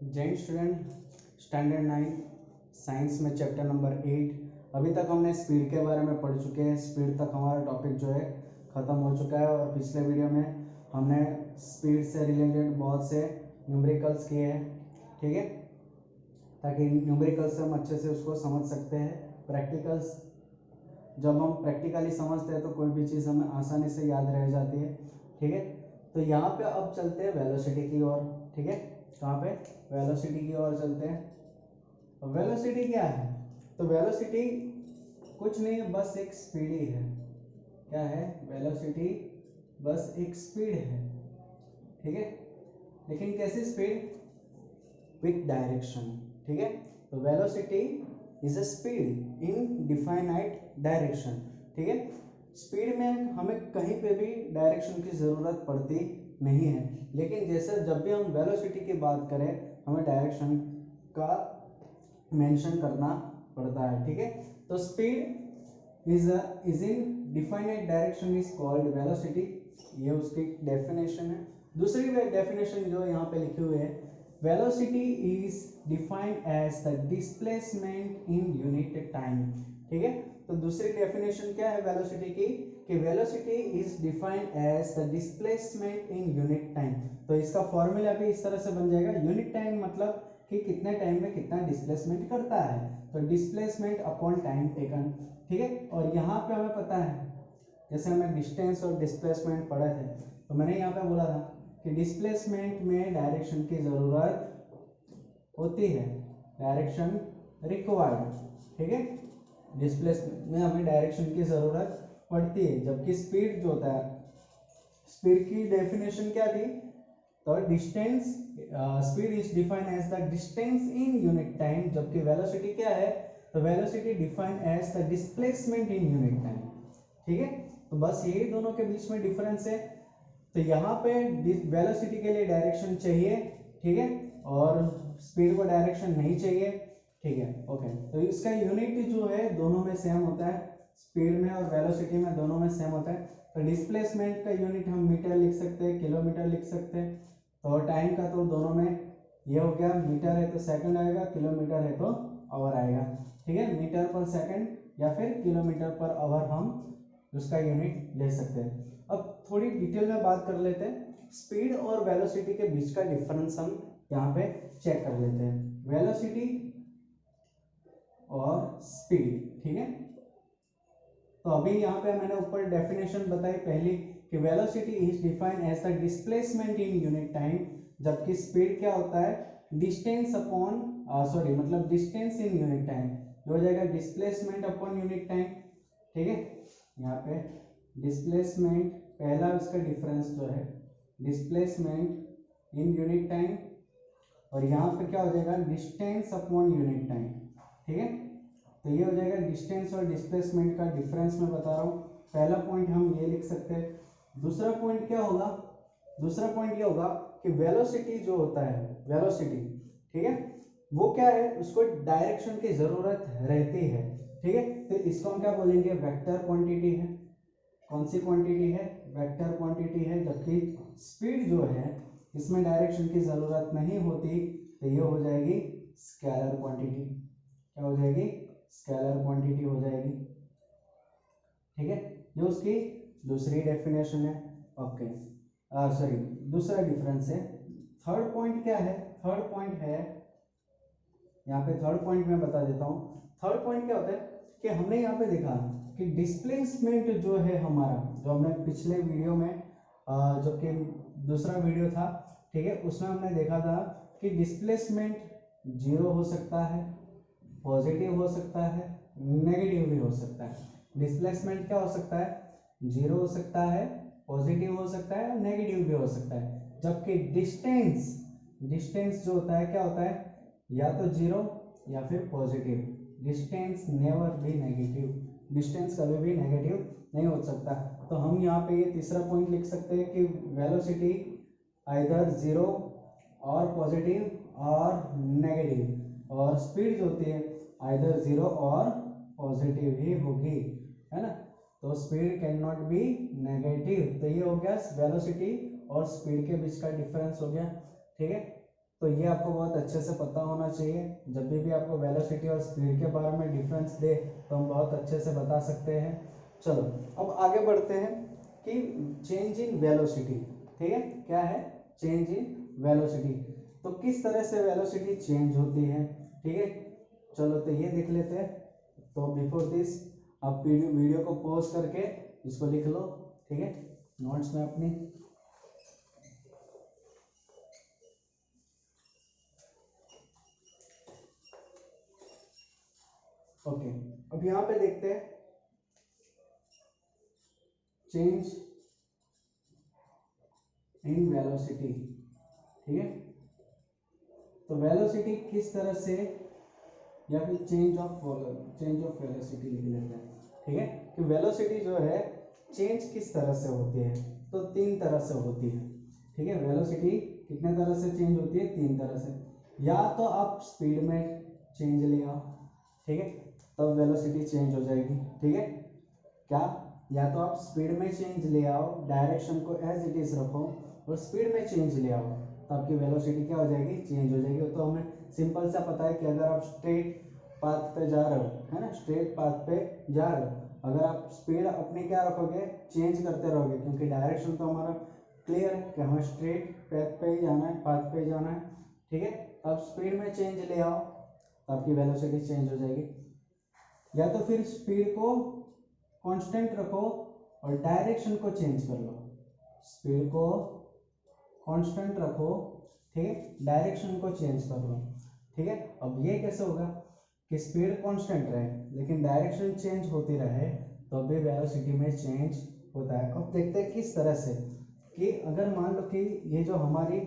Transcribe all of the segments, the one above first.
Jain student standard 9 science में chapter number 8। अभी तक हमने स्पीड के बारे में पढ़ चुके हैं। स्पीड तक हमारा टॉपिक जो है ख़त्म हो चुका है और पिछले वीडियो में हमने स्पीड से रिलेटेड बहुत से न्यूमेरिकल्स किए हैं, ठीक है, ताकि न्यूमेरिकल्स से हम अच्छे से उसको समझ सकते हैं। प्रैक्टिकल्स जब हम प्रैक्टिकली समझते हैं तो कोई भी चीज़ हमें आसानी से याद रह जाती है, ठीक है। तो यहाँ पे अब चलते हैं वेलोसिटी की ओर, ठीक है। कहाँ पे? वेलोसिटी की ओर चलते हैं। वेलोसिटी क्या है? तो वेलोसिटी कुछ नहीं है, बस एक स्पीड ही है। क्या है? वेलोसिटी बस एक स्पीड है, ठीक है। लेकिन कैसी स्पीड? विथ डायरेक्शन, ठीक है। तो velocity is a speed in definite direction, ठीक है। स्पीड में हमें कहीं पे भी डायरेक्शन की ज़रूरत पड़ती नहीं है, लेकिन जैसे जब भी हम वेलोसिटी की बात करें हमें डायरेक्शन का मेंशन करना पड़ता है, ठीक है। तो speed is in definite direction is called velocity, ये उसकी डेफिनेशन है। दूसरी डेफिनेशन जो यहाँ पे लिखी हुई है, velocity is defined as the displacement in unit time, ठीक है। तो दूसरी डेफिनेशन क्या है वेलोसिटी की? कि velocity is defined as the displacement in unit time. तो इसका फॉर्मूला भी इस तरह से बन जाएगा, यूनिट टाइम मतलब कि कितने टाइम में कितना डिस्प्लेसमेंट करता है, तो डिस्प्लेसमेंट अपॉन टाइम टेकन, ठीक है। और यहाँ पे हमें पता है, जैसे हमें डिस्टेंस और डिस्प्लेसमेंट पढ़े थे, तो मैंने यहाँ पे बोला था कि डिस्प्लेसमेंट में डायरेक्शन की ज़रूरत होती है, डायरेक्शन रिक्वायर्ड, ठीक है। डिस्प्लेसमेंट में हमें डायरेक्शन की ज़रूरत पड़ती है, जबकि स्पीड जो होता है, स्पीड की डेफिनेशन क्या थी? तो distance, speed is defined as the distance in unit time, जबकि वेलोसिटी क्या है? तो velocity defined as the displacement in unit time, ठीक है। तो बस यही दोनों के बीच में डिफरेंस है। तो यहाँ पे वेलोसिटी के लिए डायरेक्शन चाहिए, ठीक है, और स्पीड को डायरेक्शन नहीं चाहिए, ठीक है, ओके। तो इसका यूनिट जो है दोनों में सेम होता है, स्पीड में और वेलोसिटी में दोनों में सेम होता है। तो डिस्प्लेसमेंट का यूनिट हम मीटर लिख सकते हैं, किलोमीटर लिख सकते हैं, तो टाइम का तो दोनों में ये हो गया, मीटर है तो सेकंड आएगा, किलोमीटर है तो आवर आएगा, ठीक है। मीटर पर सेकंड या फिर किलोमीटर पर आवर हम उसका यूनिट ले सकते हैं। अब थोड़ी डिटेल में बात कर लेते हैं, स्पीड और वेलोसिटी के बीच का डिफरेंस हम यहाँ पे चेक कर लेते हैं, वेलोसिटी और स्पीड, ठीक है। तो अभी यहाँ पे मैंने ऊपर डेफिनेशन बताई पहली कि velocity is defined as the displacement in unit time, जबकि स्पीड क्या होता है? डिस्टेंस अपॉन मतलब डिस्टेंस इन यूनिट टाइम, जो हो जाएगा डिस्प्लेसमेंट अपॉन यूनिट टाइम, ठीक है। यहाँ पे डिस्प्लेसमेंट पहला उसका डिफरेंस जो है डिस्प्लेसमेंट इन यूनिट टाइम, और यहाँ पे क्या हो जाएगा? डिस्टेंस अपॉन यूनिट टाइम, ठीक है। तो ये हो जाएगा डिस्टेंस और डिस्प्लेसमेंट का डिफरेंस मैं बता रहा हूँ। पहला पॉइंट हम ये लिख सकते हैं। दूसरा पॉइंट क्या होगा? दूसरा पॉइंट ये होगा कि वेलोसिटी जो होता है, वेलोसिटी, ठीक है, वो क्या है? उसको डायरेक्शन की जरूरत रहती है, ठीक है। तो इसको हम क्या बोलेंगे? वेक्टर क्वांटिटी है। कौन सी क्वांटिटी है? वेक्टर क्वांटिटी है। जबकि स्पीड जो है इसमें डायरेक्शन की जरूरत नहीं होती, तो ये हो जाएगी स्केलर क्वांटिटी। क्या हो जाएगी? स्केलर क्वांटिटी हो जाएगी, ठीक है। ये उसकी दूसरी डेफिनेशन है, ओके, सॉरी दूसरा डिफरेंस है। थर्ड पॉइंट क्या है? थर्ड पॉइंट है यहाँ पे, थर्ड पॉइंट मैं बता देता हूँ। थर्ड पॉइंट क्या होता है कि हमने यहाँ पे देखा कि डिस्प्लेसमेंट जो है हमारा, जो हमने पिछले वीडियो में जो कि दूसरा वीडियो था, ठीक है, उसमें हमने देखा था कि डिस्प्लेसमेंट जीरो हो सकता है, पॉजिटिव हो सकता है, नेगेटिव भी हो सकता है। डिस्प्लेसमेंट क्या हो सकता है? जीरो हो सकता है, पॉजिटिव हो सकता है, नेगेटिव भी हो सकता है। जबकि डिस्टेंस, डिस्टेंस जो होता है क्या होता है? या तो जीरो या फिर positive. Distance never be negative, distance कभी भी नेगेटिव नहीं हो सकता। तो हम यहाँ पे ये तीसरा पॉइंट लिख सकते हैं कि वेलोसिटी आइदर जीरो और पॉजिटिव और नेगेटिव, और स्पीड जो होती है आइदर जीरो और पॉजिटिव ही होगी, है ना। तो speed can not be negative. तो ये हो गया वेलोसिटी और स्पीड के बीच का डिफरेंस हो गया, ठीक है। तो ये आपको बहुत अच्छे से पता होना चाहिए। जब भी आपको वेलोसिटी और स्पीड के बारे में डिफरेंस दे तो हम बहुत अच्छे से बता सकते हैं। चलो अब आगे बढ़ते हैं कि चेंज इन वेलोसिटी, ठीक है, क्या है चेंज इन वेलोसिटी, तो किस तरह से वेलोसिटी चेंज होती है, ठीक है। चलो तो ये देख लेते हैं। तो बिफोर दिस आप वीडियो को पॉज करके इसको लिख लो, ठीक है, नोट्स में अपनी। ओके, अब यहाँ पे देखते हैं चेंज इन वेलोसिटी, ठीक है। तो वेलोसिटी किस तरह से, या फिर चेंज ऑफ वेलोसिटी लिख लेते हैं, ठीक है, कि वेलोसिटी जो है चेंज किस तरह से होती है, तो 3 तरह से होती है, ठीक है। वेलोसिटी कितने तरह से चेंज होती है, 3 तरह से। या तो आप स्पीड में चेंज ले आओ, ठीक है, तब वेलोसिटी चेंज हो जाएगी, ठीक है। क्या, या तो आप स्पीड में चेंज ले आओ, डायरेक्शन को एज इट इज रखो और स्पीड में चेंज ले आओ, तो आपकी वेलोसिटी क्या हो जाएगी, चेंज हो जाएगी। तो हमें सिंपल सा पता है कि अगर आप स्ट्रेट पाथ पे जा रहे हो, है ना, स्ट्रेट पाथ पे जा रहे हो, अगर आप स्पीड अपनी क्या रखोगे, चेंज करते रहोगे, क्योंकि डायरेक्शन तो हमारा क्लियर है कि हमें स्ट्रेट पाथ पे ही जाना है, पाथ पे ही जाना है, ठीक है। अब स्पीड में चेंज ले आओ तो आपकी वेलोसिटी चेंज हो जाएगी। या तो फिर स्पीड को कांस्टेंट रखो और डायरेक्शन को चेंज कर लो, स्पीड को कांस्टेंट रखो, ठीक है, डायरेक्शन को चेंज कर लो, ठीक है। अब ये कैसे होगा कि स्पीड कांस्टेंट रहे लेकिन डायरेक्शन चेंज होती रहे, तो अभी वेलोसिटी में चेंज होता है। अब देखते हैं किस तरह से, कि अगर मान लो कि ये जो हमारी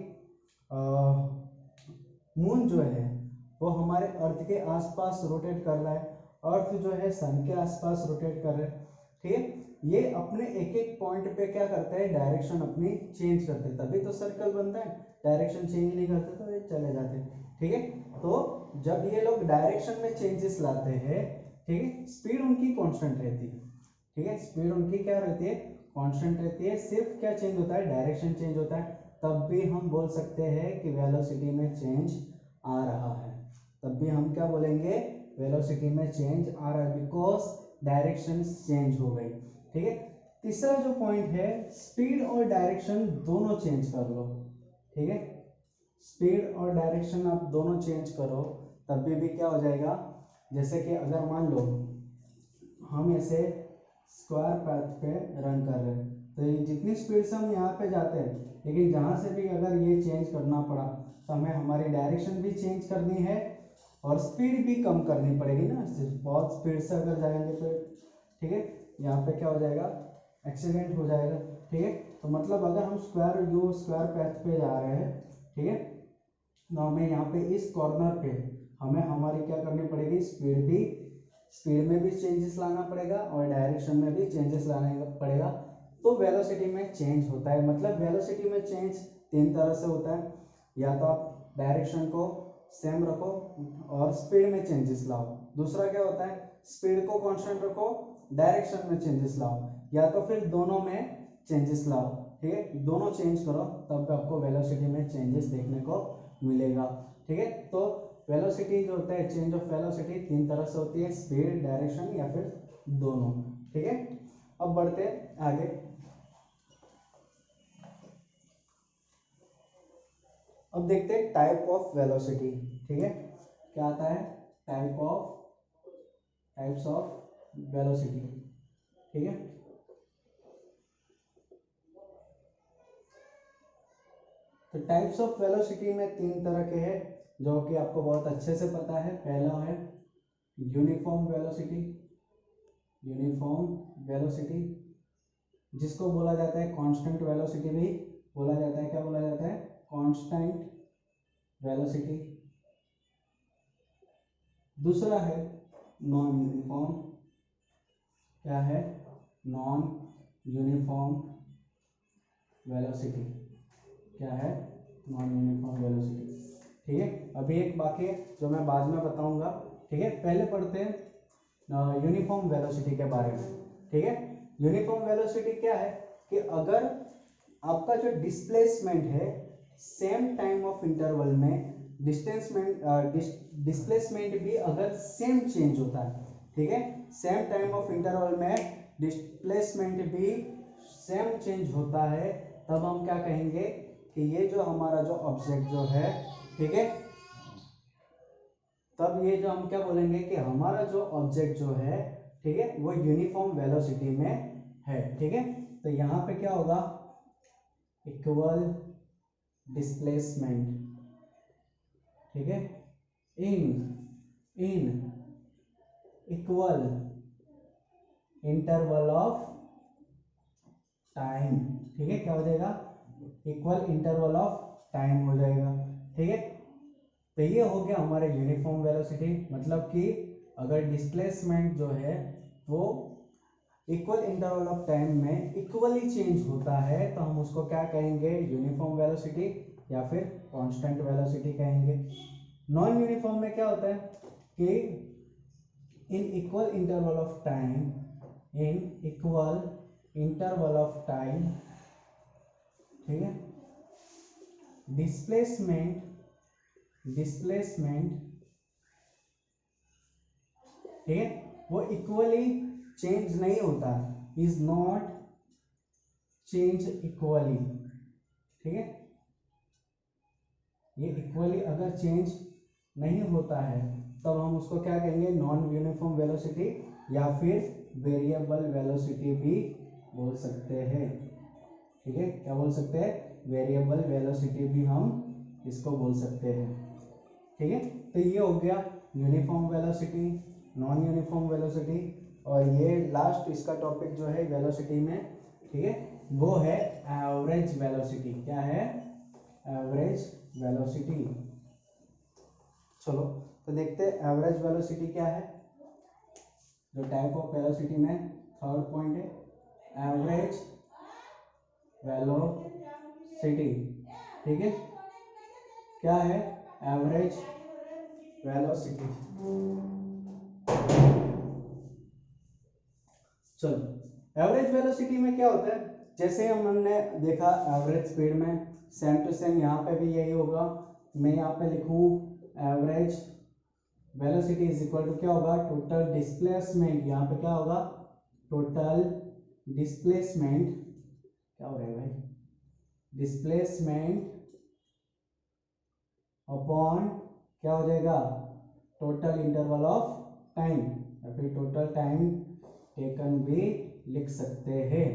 मून जो है वो हमारे अर्थ के आसपास रोटेट कर रहा है, अर्थ जो है सन के आसपास रोटेट कर रहा है, ठीक है। ये अपने एक एक पॉइंट पे क्या करता है, डायरेक्शन अपनी चेंज करते हैं, तभी तो सर्कल बनता है, डायरेक्शन चेंज नहीं करते तो ये चले जाते हैं, ठीक है। तो जब ये लोग डायरेक्शन में चेंजेस लाते हैं, ठीक है, स्पीड उनकी कांस्टेंट रहती है, ठीक है, स्पीड उनकी क्या रहती है, कांस्टेंट रहती है, सिर्फ क्या चेंज होता है, डायरेक्शन चेंज होता है, तब भी हम बोल सकते हैं कि वेलोसिटी में चेंज आ रहा है, तब भी हम क्या बोलेंगे, वेलोसिटी में चेंज आ रहा है, बिकॉज डायरेक्शन चेंज हो गई, ठीक है। तीसरा जो पॉइंट है, स्पीड और डायरेक्शन दोनों चेंज कर लो, ठीक है, स्पीड और डायरेक्शन आप दोनों चेंज करो, तब भी क्या हो जाएगा, जैसे कि अगर मान लो हम ऐसे स्क्वायर पाथ पे रन कर रहे हैं, तो ये जितनी स्पीड से हम यहाँ पे जाते हैं, लेकिन जहाँ से भी अगर ये चेंज करना पड़ा तो हमें हमारी डायरेक्शन भी चेंज करनी है और स्पीड भी कम करनी पड़ेगी ना, सिर्फ बहुत स्पीड से अगर जाएंगे तो, ठीक है, यहाँ पे क्या हो जाएगा, एक्सीडेंट हो जाएगा, ठीक है। तो मतलब अगर हम स्क्वायर पाथ पे जा रहे हैं, ठीक है, तो हमें यहाँ पे इस कॉर्नर पे हमें हमारी क्या करनी पड़ेगी, स्पीड में भी चेंजेस लाना पड़ेगा और डायरेक्शन में भी चेंजेस लाना पड़ेगा, तो वेलोसिटी में चेंज होता है। मतलब वेलोसिटी में चेंज 3 तरह से होता है, या तो आप डायरेक्शन को सेम रखो और स्पीड में चेंजेस लाओ, दूसरा क्या होता है, स्पीड को कांस्टेंट रखो, डायरेक्शन में चेंजेस लाओ, या तो फिर दोनों में चेंजेस लाओ, ठीक है, दोनों चेंज करो, तब आपको वेलोसिटी में चेंजेस देखने को मिलेगा, ठीक है। तो वेलोसिटी जो होता है, चेंज ऑफ वेलोसिटी 3 तरह से होती है, स्पीड, डायरेक्शन या फिर दोनों, ठीक है। अब बढ़ते हैं आगे। अब देखते हैं टाइप ऑफ वेलोसिटी, ठीक है, क्या आता है, टाइप्स ऑफ वेलोसिटी, ठीक है। तो टाइप्स ऑफ वेलोसिटी में 3 तरह के हैं, जो कि आपको बहुत अच्छे से पता है। पहला है यूनिफॉर्म वेलोसिटी, जिसको बोला जाता है कांस्टेंट वेलोसिटी भी बोला जाता है, क्या बोला जाता है, कांस्टेंट वेलोसिटी। दूसरा है नॉन यूनिफॉर्म, क्या है, नॉन यूनिफॉर्म वेलोसिटी, क्या है, नॉन यूनिफॉर्म वेलोसिटी, ठीक है। अभी एक बाकी है जो मैं बाद में बताऊंगा, ठीक है, पहले पढ़ते हैं यूनिफॉर्म वेलोसिटी के बारे में, ठीक है। यूनिफॉर्म वेलोसिटी क्या है कि अगर आपका जो डिस्प्लेसमेंट है, सेम टाइम ऑफ इंटरवल में डिस्प्लेसमेंट भी अगर सेम चेंज होता है, ठीक है, सेम टाइम ऑफ इंटरवल में डिस्प्लेसमेंट भी सेम चेंज होता है, तब हम क्या कहेंगे कि ये जो हमारा जो ऑब्जेक्ट जो है, ठीक है, तब ये जो हम क्या बोलेंगे कि हमारा जो ऑब्जेक्ट जो है, ठीक है, वो यूनिफॉर्म वेलोसिटी में है, ठीक है। तो यहाँ पे क्या होगा, इक्वल डिस्प्लेसमेंट, ठीक है, in equal interval of time, ठीक है, क्या हो जाएगा, इक्वल इंटरवल ऑफ टाइम हो जाएगा, ठीक है। तो ये हो गया हमारे यूनिफॉर्म वेलोसिटी, मतलब कि अगर डिस्प्लेसमेंट जो है वो इक्वल इंटरवल ऑफ टाइम में इक्वली चेंज होता है, तो हम उसको क्या कहेंगे, यूनिफॉर्म वेलोसिटी या फिर कांस्टेंट वेलोसिटी कहेंगे। नॉन यूनिफॉर्म में क्या होता है कि in equal interval of time, in equal interval of time, ठीक है, डिस्प्लेसमेंट ठीक है, वो इक्वली चेंज नहीं होता, इज नॉट चेंज इक्वली, ठीक है, ये इक्वली अगर चेंज नहीं होता है तब हम उसको क्या कहेंगे, नॉन यूनिफॉर्म वेलोसिटी या फिर वेरिएबल वेलोसिटी भी बोल सकते हैं, ठीक है, क्या बोल सकते हैं, वेरिएबल वेलोसिटी भी हम इसको बोल सकते हैं, ठीक है। तो ये हो गया uniform velocity, non uniform velocity, और ये लास्ट इसका टॉपिक जो है वेलोसिटी में, ठीक है, वो है एवरेज वेलोसिटी। क्या है, एवरेज वेलोसिटी। चलो तो देखते हैं एवरेज वेलोसिटी क्या है, जो टाइप ऑफ वेलोसिटी में थर्ड पॉइंट है, एवरेज वेलोसिटी, ठीक है, क्या है, एवरेज वेलोसिटी। चलो एवरेज वेलोसिटी में क्या होता है, जैसे हमने देखा एवरेज स्पीड में सेम टू सेम यहाँ पे भी यही होगा, मैं यहाँ पे लिखूँ average velocity is equal to क्या होगा, टोटल डिस्प्लेसमेंट, यहाँ पे क्या होगा, टोटल डिस्प्लेसमेंट, क्या हो रहा है भाई, डिस्प्लेसमेंट अपॉन क्या हो जाएगा, टोटल इंटरवल ऑफ टाइम या फिर टोटल टाइम टेकन भी लिख सकते हैं,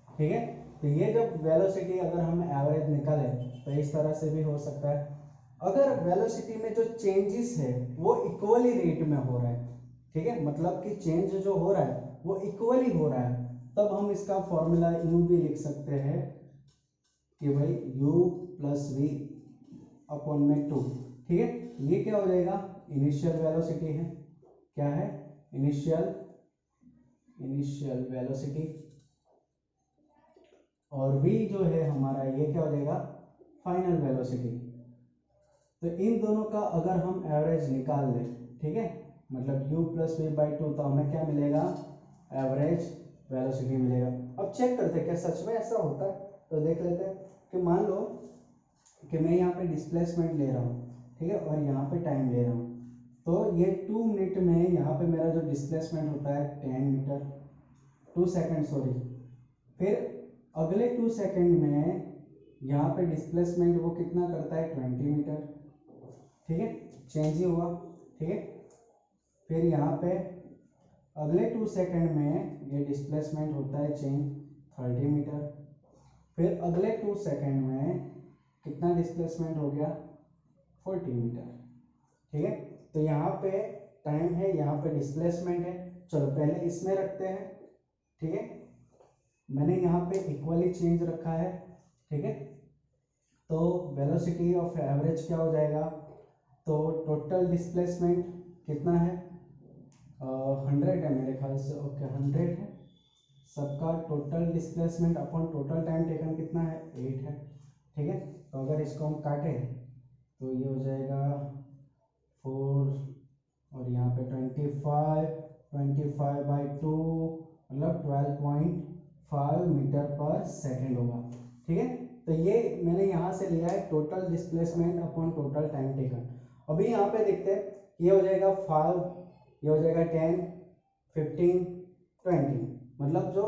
ठीक है। तो ये जब वेलोसिटी अगर हम एवरेज निकालें तो इस तरह से भी हो सकता है, अगर वेलोसिटी में जो चेंजेस है वो इक्वली रेट में हो रहा है, ठीक है, मतलब कि चेंज जो हो रहा है वो इक्वली हो रहा है, तब हम इसका फॉर्मूला यूं भी लिख सकते हैं कि भाई u प्लस वी अपॉन में 2, ठीक है। ये क्या हो जाएगा, इनिशियल वेलोसिटी है, क्या है, इनिशियल वेलोसिटी, और v जो है हमारा ये क्या हो जाएगा, फाइनल वेलोसिटी। तो इन दोनों का अगर हम एवरेज निकाल लें, ठीक है, मतलब u प्लस वी बाई 2, तो हमें क्या मिलेगा, एवरेज वेलोसिटी मिलेगा। अब चेक करते हैं क्या सच में ऐसा होता है, तो देख लेते हैं कि मान लो कि मैं यहाँ पे डिस्प्लेसमेंट ले रहा हूँ, ठीक है, और यहाँ पे टाइम ले रहा हूँ, तो ये 2 मिनट में यहाँ पे मेरा जो डिस्प्लेसमेंट होता है 10 मीटर, 2 सेकेंड सॉरी, फिर अगले 2 सेकेंड में यहाँ पे डिस्प्लेसमेंट वो कितना करता है, 20 मीटर, ठीक है, चेंज ही हुआ, ठीक है। फिर यहाँ पे अगले 2 सेकेंड में ये डिस्प्लेसमेंट होता है चेंज 30 मीटर, फिर अगले 2 सेकेंड में कितना डिस्प्लेसमेंट हो गया, 40 मीटर, ठीक है। तो यहाँ पे टाइम है, यहाँ पे डिस्प्लेसमेंट है, चलो पहले इसमें रखते हैं, ठीक है, मैंने यहाँ पे इक्वली चेंज रखा है, ठीक है। तो वेलोसिटी ऑफ एवरेज क्या हो जाएगा, तो टोटल डिस्प्लेसमेंट कितना है, 100 है मेरे ख्याल से, ओके 100 है सबका total displacement upon total time taken कितना है, 8 है, ठीक है। तो अगर इसको हम काटें तो ये हो जाएगा 4 और यहाँ पे 25 बाई 2 मतलब 12.5 मीटर पर सेकेंड होगा, ठीक है। तो ये मैंने यहाँ से लिया है total displacement upon total time taken. अभी यहाँ पे देखते हैं, ये हो जाएगा 5, ये हो जाएगा 10, 15, 20, मतलब जो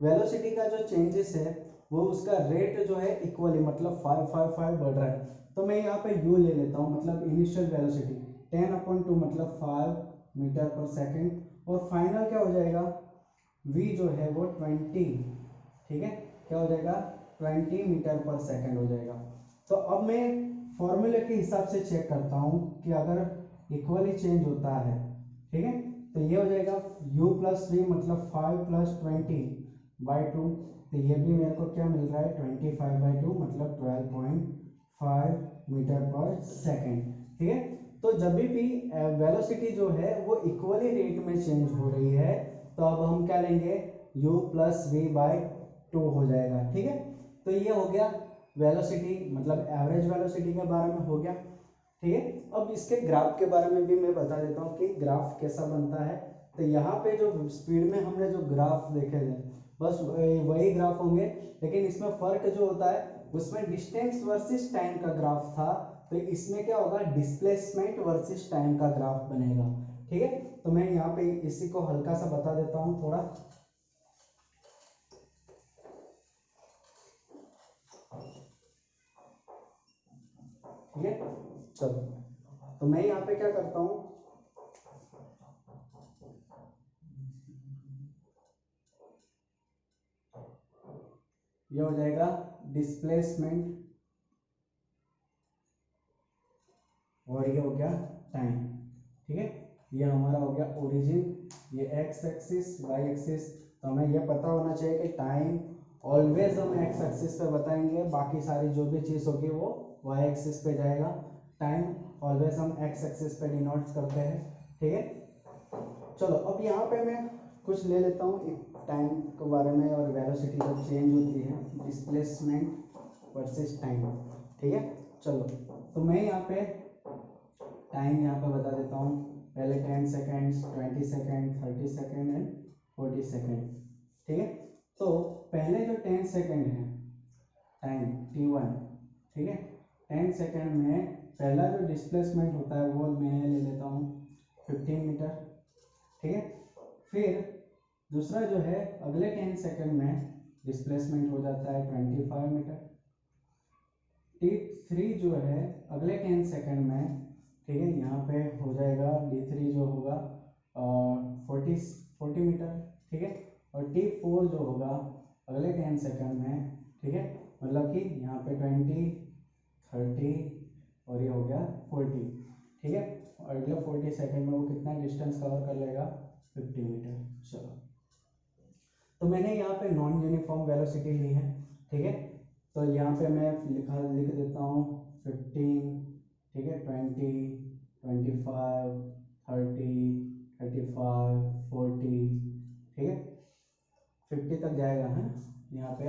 वेलोसिटी का जो चेंजेस है वो उसका रेट जो है इक्वली मतलब 5 5 5 बढ़ रहा है। तो मैं यहाँ पे यू ले लेता हूँ, मतलब इनिशियल वेलोसिटी 10/2 मतलब 5 मीटर पर सेकेंड, और फाइनल क्या हो जाएगा v जो है वो 20, ठीक है, क्या हो जाएगा 20 मीटर पर सेकेंड हो जाएगा। तो अब मैं फॉर्मूले के हिसाब से चेक करता हूँ कि अगर इक्वली चेंज होता है, ठीक है, तो ये हो जाएगा u प्लस वी मतलब 5 प्लस 20/2, तो ये भी मेरे को क्या मिल रहा है 25/2 मतलब 12.5 मीटर पर सेकेंड, ठीक है। तो जब भी वेलोसिटी जो है वो इक्वली रेट में चेंज हो रही है तो अब हम क्या लेंगे u प्लस वी बाई 2 हो जाएगा, ठीक है। तो ये हो गया वेलोसिटी मतलब एवरेज वेलोसिटी के बारे में हो गया, ठीक है। अब इसके ग्राफ के बारे में भी मैं बता देता हूँ कि ग्राफ कैसा बनता है। तो यहाँ पे जो स्पीड में हमने जो ग्राफ देखे थे बस वही ग्राफ होंगे, लेकिन इसमें फर्क जो होता है उसमें डिस्टेंस वर्सेस टाइम का ग्राफ था, तो इसमें क्या होगा डिस्प्लेसमेंट वर्सेस टाइम का ग्राफ बनेगा, ठीक है। तो मैं यहाँ पे इसी को हल्का सा बता देता हूँ थोड़ा, ठीक है। चलो तो मैं यहाँ पे क्या करता हूँ, ये हो जाएगा डिस्प्लेसमेंट और ये हो गया टाइम, ठीक है। ये हमारा हो गया ओरिजिन, ये एक्स एक्सिस वाई एक्सिस। तो हमें ये पता होना चाहिए कि टाइम ऑलवेज हम एक्स एक्सिस पे बताएंगे, बाकी सारी जो भी चीज़ होगी वो वाई एक्सिस पे जाएगा। टाइम ऑलवेज हम एक्स एक्सिस पे डिनोट करते हैं, ठीक है। चलो अब यहाँ पे मैं कुछ ले लेता हूँ टाइम के बारे में और वेलोसिटी जब चेंज होती है डिस्प्लेसमेंट वर्सेस टाइम, ठीक है। चलो तो मैं यहाँ पे टाइम यहाँ पे बता देता हूँ, पहले 10 seconds, 20 second, 30 second and 40 second, ठीक है। तो पहले जो 10 सेकेंड है टाइम t1, ठीक है, 10 सेकेंड में पहला जो डिस्प्लेसमेंट होता है वो मैं ले लेता हूँ 15 मीटर, ठीक है। फिर दूसरा जो है अगले 10 सेकेंड में डिस्प्लेसमेंट हो जाता है 25 मीटर। t3 जो है अगले 10 सेकेंड में, ठीक है, यहाँ पे हो जाएगा d3 जो होगा 40 मीटर, ठीक है। और t4 जो होगा अगले 10 सेकेंड में, ठीक है, मतलब कि यहाँ पे 20, 30 और ये हो गया 40, ठीक है। और अगले 40 सेकेंड में वो कितना डिस्टेंस कवर कर लेगा 50 मीटर। चलो तो मैंने यहाँ पे नॉन यूनिफॉर्म वेलोसिटी ली है, ठीक है। तो यहाँ पे मैं लिख देता हूँ 15, ठीक है, 20, 25, 30, 35, 40, ठीक है, 50 तक जाएगा है ना। यहाँ पे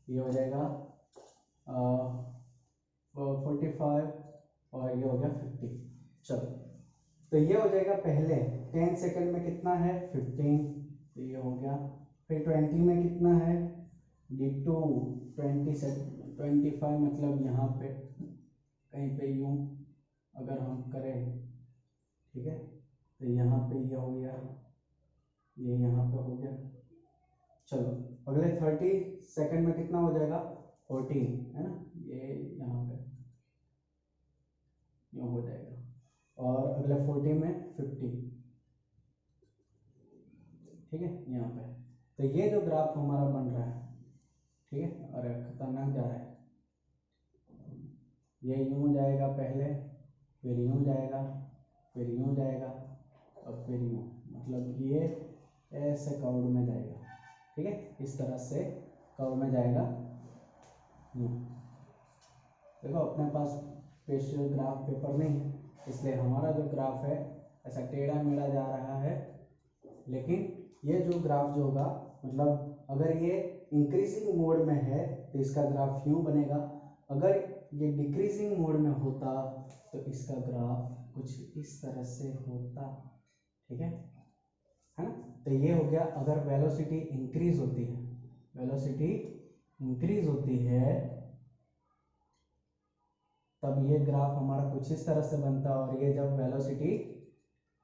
ये हो जाएगा 45 और ये हो गया 50। चलो तो ये हो जाएगा पहले 10 सेकेंड में कितना है 15, तो ये हो गया। फिर 20 में कितना है d2 20 सेकेंड 25 मतलब यहाँ पे कहीं पे यूँ अगर हम करें, ठीक है, तो यहाँ पे ये हो गया, ये यहाँ पे हो गया। चलो अगले 30 सेकेंड में कितना हो जाएगा 14 है ना, ये यहाँ पे यूँ हो जाएगा। और अगले 40 में 50, ठीक है, यहाँ पे। तो ये जो ग्राफ हमारा बन रहा है, ठीक है, और खतरनाक जा रहा है, ये यूँ जाएगा पहले, फिर यूँ जाएगा, फिर यूँ जाएगा और फिर यूँ, मतलब ये ऐसे कर्व में जाएगा, ठीक है, इस तरह से कर्व में जाएगा। देखो अपने पास स्पेशल ग्राफ पेपर नहीं है, इसलिए हमारा जो ग्राफ है ऐसा टेढ़ा मेढ़ा जा रहा है। लेकिन ये जो ग्राफ जो होगा मतलब अगर ये इंक्रीजिंग मोड में है तो इसका ग्राफ यूँ बनेगा, अगर ये डिक्रीजिंग मोड में होता तो इसका ग्राफ कुछ इस तरह से होता, ठीक है ना। तो ये हो गया अगर वेलोसिटी इंक्रीज होती है, वेलोसिटी इंक्रीज होती है तब ये ग्राफ हमारा कुछ इस तरह से बनता है, और ये जब वेलोसिटी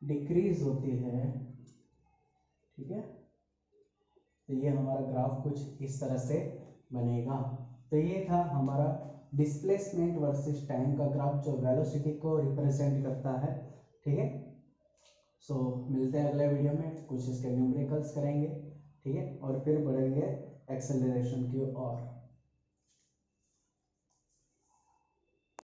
डिक्रीज होती है, ठीक है, तो ये हमारा ग्राफ कुछ इस तरह से बनेगा। तो ये था हमारा डिस्प्लेसमेंट वर्सेस टाइम का ग्राफ जो वेलोसिटी को रिप्रेजेंट करता है, ठीक है। सो मिलते हैं अगले वीडियो में, कुछ इसके न्यूमेरिकल्स करेंगे, ठीक है, और फिर बढ़ेंगे एक्सेलरेशन की ओर।